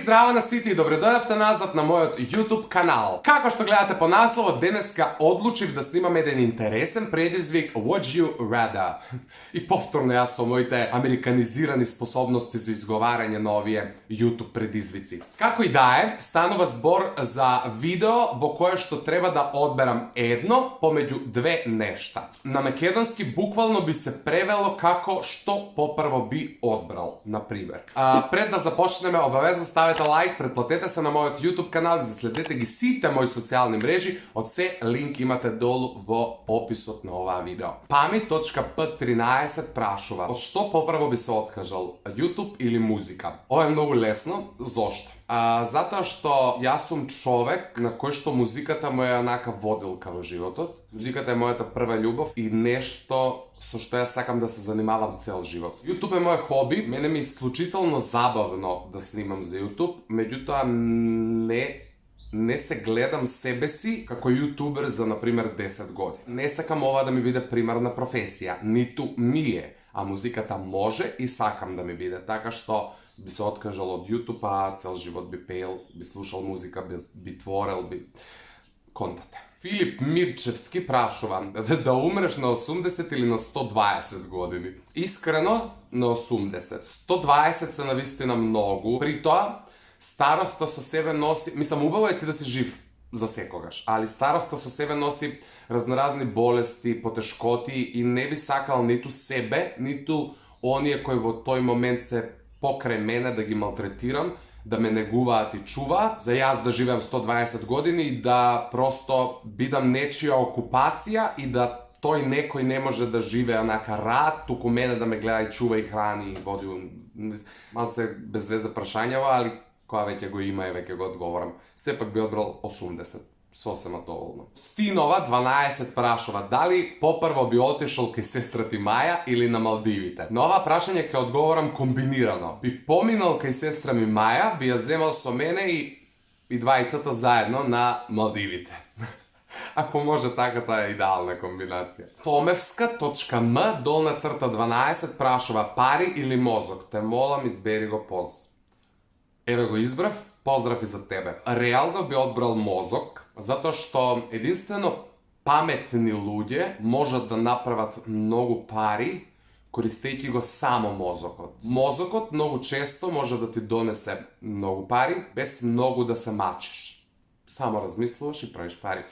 Здрава на сите и добре дојавте назад на мојот YouTube канал. Како што гледате по насловот, денеска одлучив да снимам еден интересен предизвик Would You Rather. И повторно јас со моите американизирани способности за изговарање на овие YouTube предизвици. Како и да е, станува збор за видео во кое што треба да одберам едно помеѓу две нешта. На македонски буквално би се превело како што попрво би одбрал, например. Пред да започнеме, обавезно ставете лайк, претплатете се на мојот YouTube канал и заследете ги сите мои социјални мрежи, од се линк имате долу во описот на оваа видео. Pami.p13 прашува, од што попрво би се откажал, YouTube или музика? Ова е многу лесно, зошто? Затоа што јас сум човек на кој што музиката му е онака водилка во животот. Музиката е мојата прва љубов и нешто со што јас сакам да се занимавам цел живот. YouTube е мој хоби, мене ми е исклучително забавно да снимам за YouTube, меѓутоа не се гледам себе си како јутубер за, например, 10 години. Не сакам ова да ми биде примерна професија, ниту ми е, а музиката може и сакам да ми биде, така што би се откажал од YouTube, а цел живот би пеел, би слушал музика, би творел, би... Контате. Филип Мирчевски прашува, да умреш на 80 или на 120 години? Искрено, на 80. 120 се навистина многу. При тоа, староста со себе носи... Мислам, убаво е ти да си жив за секогаш, али староста со себе носи разноразни болести, потешкоти и не би сакал ниту себе, ниту оние кои во тој момент се покрај мене да ги малтретирам, да ме негуваат и чуваат, за јас да живеам 120 години и да просто бидам нечија окупација и да тој некој не може да живее онака рад, туку мене да ме гледа и чува и храни и води... Малце безвеза прашањава, али која веќе го има и веќе го одговорам. Сепак би одбрал 80. Сосема доволно. Стинова 12 прашува, дали попрво би отишол кај сестра ти Маја или на Малдивите? На ова прашање ќе одговорам комбинирано. Би поминал кај сестра ми Маја, би ја земал со мене и двајцата заедно на Малдивите. Ако може, таката е идеална комбинација. Томевска.м долна црта 12 прашува, пари или мозок? Те молам, избери го поз. Еве го избрав, поздрав и за тебе. Реално би одбрал мозок, затоа што единствено паметни луѓе можат да направат многу пари користејќи го само мозокот. Мозокот многу често може да ти донесе многу пари без многу да се мачиш. Само размислуваш и правиш пари.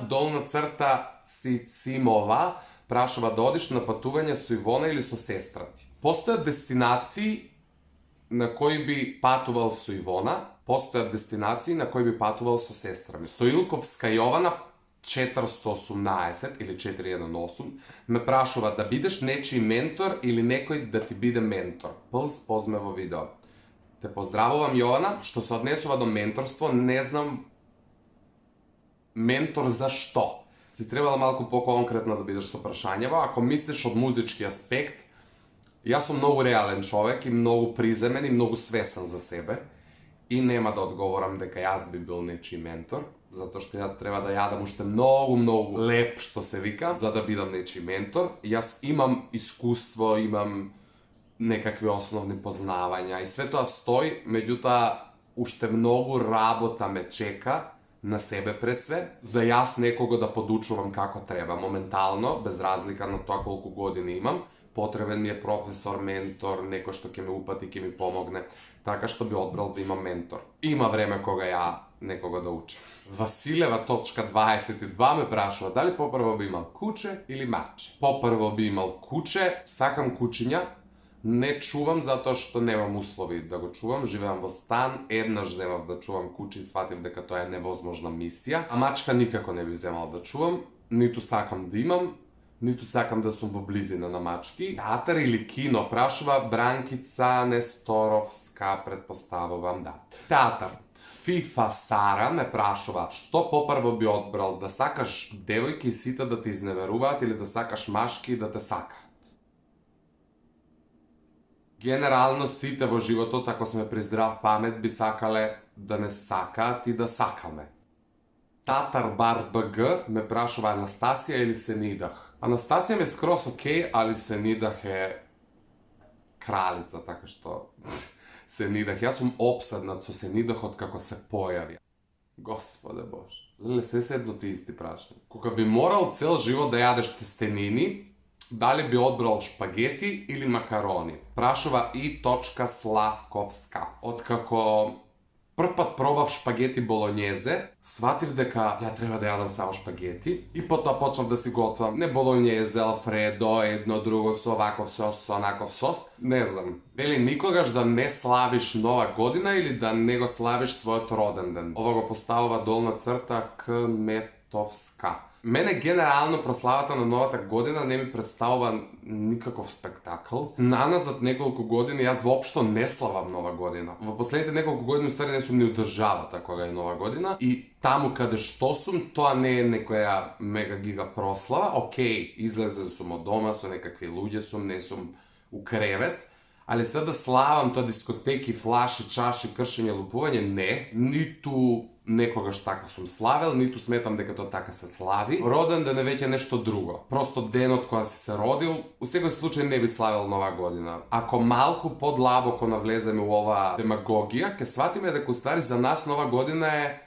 Долна црта Цимова прашува да одиш на патување со Ивона или со сестра ти. Постојат дестинации на кои би патувал со Ивона, постојат дестинации на кои би патувал со сестра ми. Стоилковска Јована 418 или 418 ме прашува да бидеш нечи ментор или некој да ти биде ментор. Пълз позме во видео. Те поздравувам, Јована, што се однесува до менторство, не знам ментор за што. Си требала малку по-конкретно да бидеш со прашањево. Ако мислиш од музички аспект, јас сум многу реален човек и многу приземен и многу свесен за себе. И нема да одговорам дека јас би бил нечи ментор, затоа што јас треба да јадам уште многу леп, што се вика, за да бидам нечи ментор. Јас имам искуство, имам некакви основни познавања и све тоа стои, меѓутоа уште многу работа ме чека на себе пред све, за јас некого да подучувам како треба, моментално, без разлика на тоа колку години имам. Потребен ми е професор, ментор, некој што ќе ме упати, ќе ми помогне. Така што би одбрал да имам ментор. Има време кога ја некого да учам. Василева.22 ме прашува дали попрво би имал куче или маче. Попрво би имал куче, сакам кучиња, не чувам затоа што немам услови да го чувам, живеам во стан, еднаш земав да чувам куче и сватив дека тоа е невозможна мисија, а мачка никако не би земал да чувам, ниту сакам да имам, ниту сакам да сум во близина на мачки. Театар или кино, прашува Бранкица Несторовска, предпоставувам, да. Театар. FIFA Сара ме прашува, што попрво би одбрал, да сакаш девојки и сите да те изневеруваат или да сакаш машки и да те сакаат? Генерално сите во животот, ако сме при здрав памет, би сакале да не сакаат и да сакаме. Татар Бар БГ ме прашува Анастасија или Сенидах? Анастасија ми е скрос окей, али Сенидах е кралица, така што Senidah. Ja sam opsadnat со Senidah od kako se pojavi. Gospode Bože. Lele, sve se jedno ti isti prašnik. Koga bi moral cel život da jadeš testenini, da li bi odbrao špageti ili makaroni? Prašova i. Slavkovska. Otkako prv pat probav špageti bolognese, shvativ deka ja treba da jadam samo špageti i potom počnem da si gotvam ne bolognese, alfredo, jedno drugo, ovakav sos, onakav sos. Ne znam. Veli nikogaš da ne slaviš Nova godina ili da nego slaviš svoj rodendan. Ovoga postavova dolna crta Kmetovska. Mene generalno proslavata na Novата година не ми представува никаков спектакл. Наназад неколку години јас воопшто не славам Нова година. Во последните неколку години ствари не сум ни одржавата кога е Нова година и таму каде што сум, тоа не е некоја мега гига прослава. Океј, излезен сум од дома со некакви луѓе сум, не сум у кревет, ali sad da slavam to diskoteki, flaši, čaši, kršenje, lupuvanje, ne. Nitу некогаш така сум славел, ниту сметам дека тоа така се слави. Роденден е веќе нешто друго. Просто денот кога си се родил, у секој случај не би славел Нова година. Ако малку подлабоко навлеземе у ова демагогија, ќе сватиме дека уствари за нас Нова година е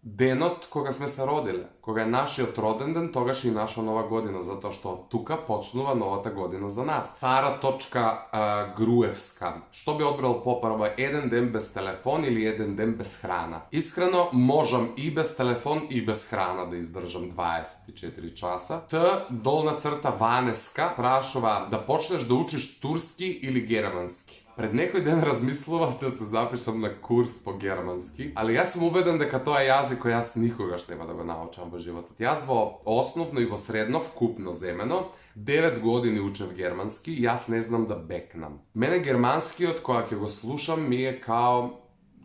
денот кога сме се родиле. Кога е нашиот роденден, тогаш е и наша Нова година, затоа што тука почнува Новата година за нас. Сара.Груевска. Што би одбрал попрво, еден ден без телефон или еден ден без храна? Искрено, можам и без телефон и без храна да издржам 24 часа. Долна црта Ванеска прашува да почнеш да учиш турски или германски. Пред некој ден размислував да се запишам на курс по германски, али јас сум убеден дека тоа е јазик кој јас никогаш нема да го научам во животот. Јас во основно и во средно, вкупно земено, 9 години учев германски и јас не знам да бекнам. Мене германскиот која ќе го слушам ми е као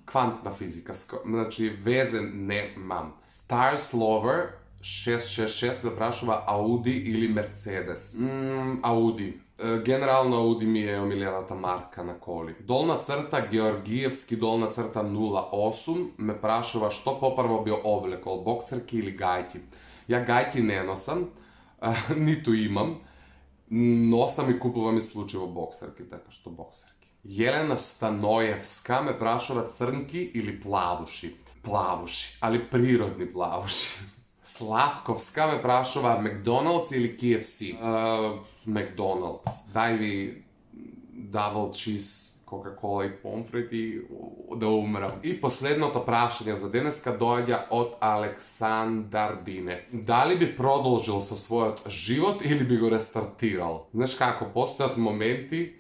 квантна физика, значи везе немам. Stars Lover 666 ме прашува Ауди или Мерцедес. Ауди. Генерално Ауди ми е омилената марка на коли. Долна црта Георгиевски, долна црта 08 ме прашува што попрво би облекол, боксерки или гајки. Ја гајки не носам, ниту имам, носам и купувам исклучиво боксерки, така што боксерки. Јелена Станоевска ме прашува црнки или плавуши. Плавуши, али природни плавуши. Славковска ме прашува Макдоналдс или KFC? Макдоналдс. Дај ви дабл чиз, кока-кола и помфрит и да умрам. И последното прашање за денеска доаѓа од Александар Бине. Дали би продолжил со својот живот или би го рестартирал? Знаеш како, постојат моменти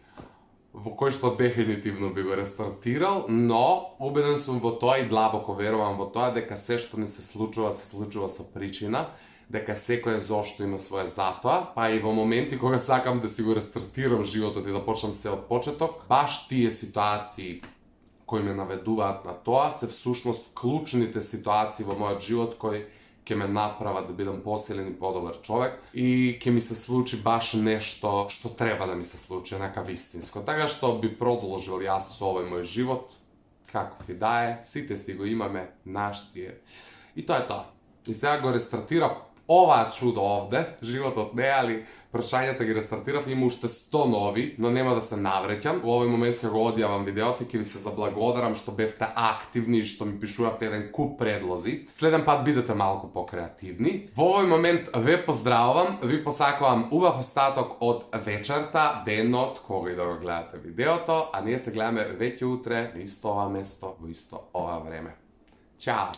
во кој што дефинитивно би го рестартирал, но убеден сум во тоа и длабоко верувам во тоа дека се што ни се случува со причина, дека секој зошто има свое затоа, па и во моменти кога сакам да си го рестартирам животот и да почнам се од почеток, баш тие ситуации кои ме наведуваат на тоа се всушност клучните ситуации во мојот живот кои ќе ме направат да бидам посилен и подобар човек и ќе ми се случи баш нешто што треба да ми се случи, онака вистинско. Така што би продолжил јас со овој мој живот, каков и да е, сите си го имаме, наш си е. И тоа е тоа. И сега го рестартирав оваа чудо овде, животот не, али прашањата ги рестартирав, има уште 100 нови, но нема да се навреќам. Во овој момент кога го одјавам видеото, ќе ви се заблагодарам што бевте активни и што ми пишувавте еден куп предлози. Следен пат бидете малку покреативни. Во овој момент ве поздравувам, ви посакувам убав остаток од вечерта, денот, кога и да го гледате видеото, а ние се гледаме веќе утре на исто ова место, во исто ова време. Чао!